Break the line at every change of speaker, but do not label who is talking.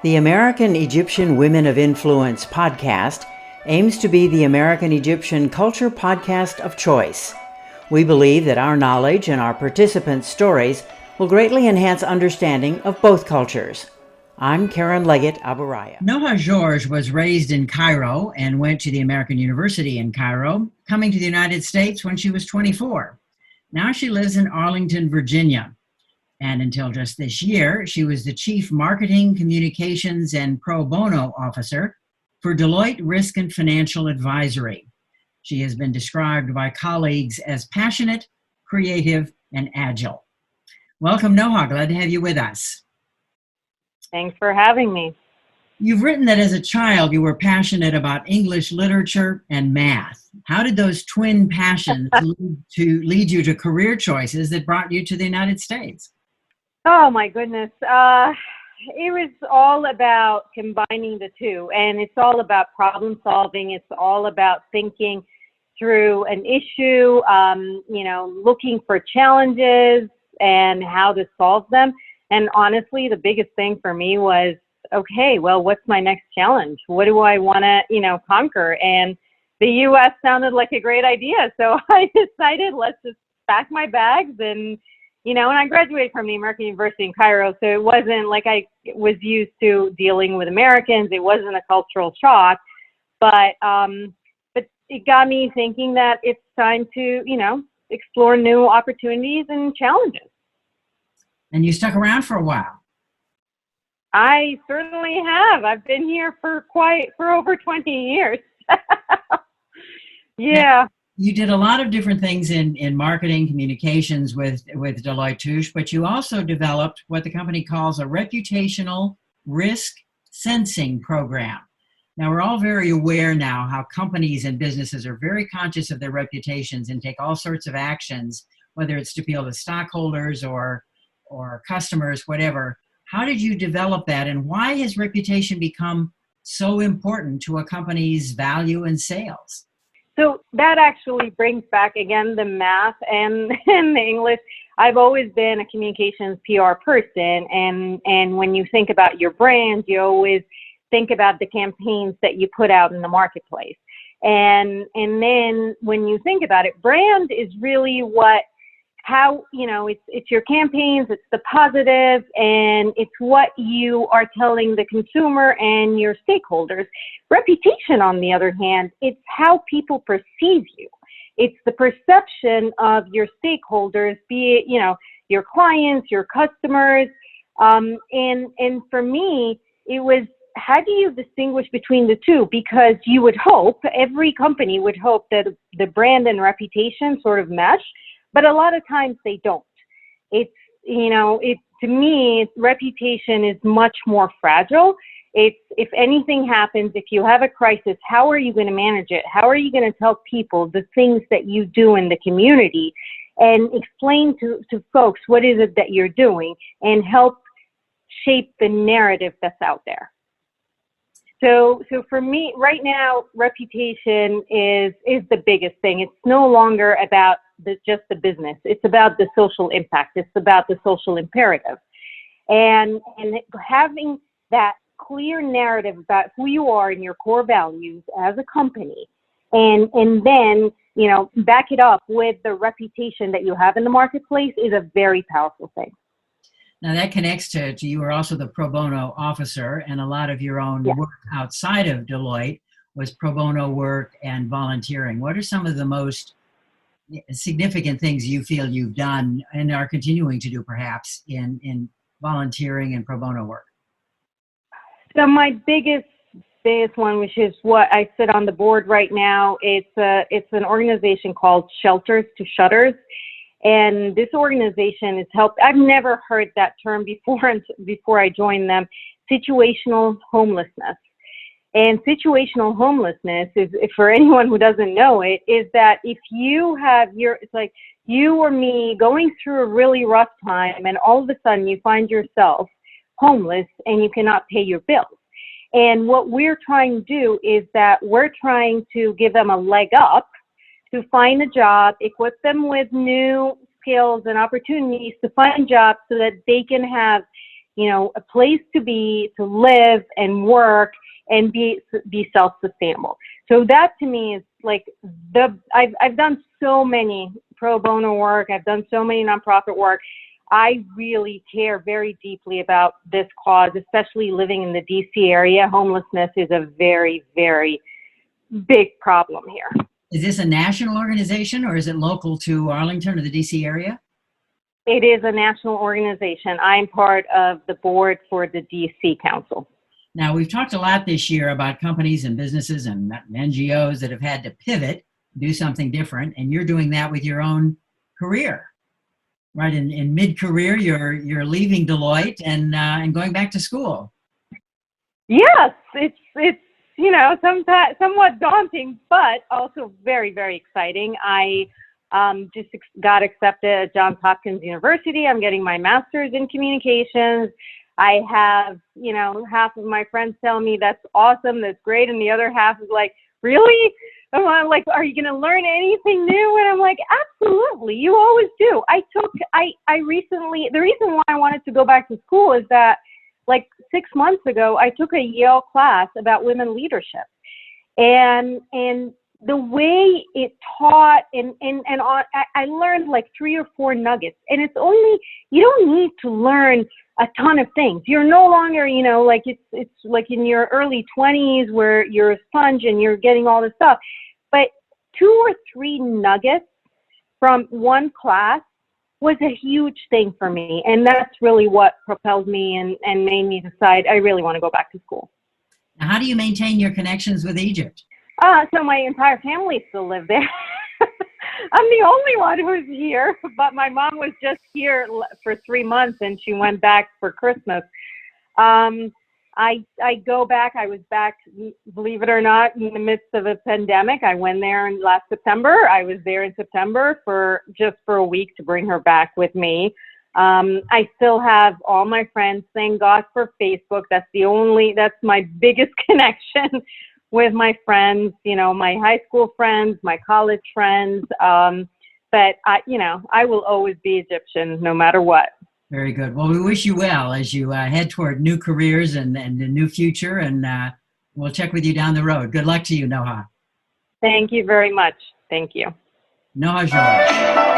The American Egyptian Women of Influence podcast aims to be the American Egyptian culture podcast of choice. We believe that our knowledge and our participants' stories will greatly enhance understanding of both cultures. I'm Karen Leggett Aburaya. Noha Georges was raised in Cairo and went to the American University in Cairo, coming to the United States when she was 24. Now she lives in Arlington, Virginia. And until just this year, she was the Chief Marketing, Communications, and Pro Bono Officer for Deloitte Risk and Financial Advisory. She has been described by colleagues as passionate, creative, and agile. Welcome, Noha. Glad to have you with us.
Thanks for having me.
You've written that as a child you were passionate about English literature and math. How did those twin passions lead you to career choices that brought you to the United States?
Oh my goodness. It was all about combining the two, and it's all about problem solving. It's all about thinking through an issue, looking for challenges and how to solve them. And honestly, the biggest thing for me was, okay, well, what's my next challenge? What do I want to, conquer? And the U.S. sounded like a great idea. So I decided, let's just pack my bags and I graduated from the American University in Cairo, so it wasn't like I was used to dealing with Americans. It wasn't a cultural shock, but it got me thinking that it's time to, explore new opportunities and challenges.
And you stuck around for a while.
I certainly have. I've been here for over 20 years. Yeah.
Now, you did a lot of different things in marketing communications with Deloitte Touche, but you also developed what the company calls a reputational risk sensing program. Now, we're all very aware now how companies and businesses are very conscious of their reputations and take all sorts of actions, whether it's to appeal to stockholders or customers, whatever. How did you develop that, and why has reputation become so important to a company's value and sales?
So that actually brings back, again, the math and the English. I've always been a communications PR person, and when you think about your brand, you always think about the campaigns that you put out in the marketplace. And then when you think about it, brand is really it's your campaigns, it's the positive, and it's what you are telling the consumer and your stakeholders. Reputation, on the other hand, it's how people perceive you. It's the perception of your stakeholders, be it, your clients, your customers. And for me, it was, how do you distinguish between the two? Because you would hope, every company would hope that the brand and reputation sort of mesh, but a lot of times they don't. To me, reputation is much more fragile. It's, if anything happens, if you have a crisis, how are you going to manage it? How are you going to tell people the things that you do in the community and explain to folks what is it that you're doing and help shape the narrative that's out there? So for me, right now, reputation is the biggest thing. It's no longer about just the business. It's about the social impact. It's about the social imperative. And having that clear narrative about who you are and your core values as a company, and then, back it up with the reputation that you have in the marketplace is a very powerful thing.
Now that connects to you are also the pro bono officer, and a lot of your own work outside of Deloitte was pro bono work and volunteering. What are some of the most significant things you feel you've done and are continuing to do perhaps in volunteering and pro bono work?
So my biggest one, which is what I sit on the board right now, it's an organization called Shelters to Shutters. And this organization has helped, I've never heard that term before I joined them, situational homelessness. And situational homelessness is, for anyone who doesn't know it, is that if you have it's like you or me going through a really rough time and all of a sudden you find yourself homeless and you cannot pay your bills. And what we're trying to do is that we're trying to give them a leg up to find a job, equip them with new skills and opportunities to find jobs so that they can have a place to live and work and be self-sustainable. So that to me is like I've done so many pro bono work. I've done so many nonprofit work. I really care very deeply about this cause, especially living in the DC area. Homelessness is a very, very big problem here.
Is this a national organization or is it local to Arlington or the DC area?
It is a national organization. I'm part of the board for the DC Council.
Now, we've talked a lot this year about companies and businesses and NGOs that have had to pivot, do something different, and you're doing that with your own career, right? In mid-career, you're leaving Deloitte and going back to school.
Yes, it's somewhat daunting, but also very, very exciting. I just got accepted at Johns Hopkins University. I'm getting my master's in communications. I have, half of my friends tell me that's awesome, that's great, and the other half is like, really? I'm like, are you going to learn anything new? And I'm like, absolutely, you always do. I recently, the reason why I wanted to go back to school is that like 6 months ago, I took a Yale class about women leadership, and the way it taught I learned like 3 or 4 nuggets, and it's only, you don't need to learn a ton of things. You're no longer, like it's like in your early 20s where you're a sponge and you're getting all this stuff, but 2 or 3 nuggets from one class was a huge thing for me. And that's really what propelled me and made me decide I really want to go back to school.
Now, how do you maintain your connections with Egypt?
So my entire family still live there. I'm the only one who's here, but my mom was just here for 3 months and she went back for Christmas. I go back. I was back, believe it or not, in the midst of a pandemic. I went there in last September. I was there in September for a week to bring her back with me. I still have all my friends. Thank God for Facebook. That's my biggest connection with my friends, my high school friends, my college friends. But I will always be Egyptian no matter what.
Very good. Well, we wish you well as you head toward new careers and a new future, and we'll check with you down the road. Good luck to you, Noha.
Thank you very much. Thank you.
Noha Georges.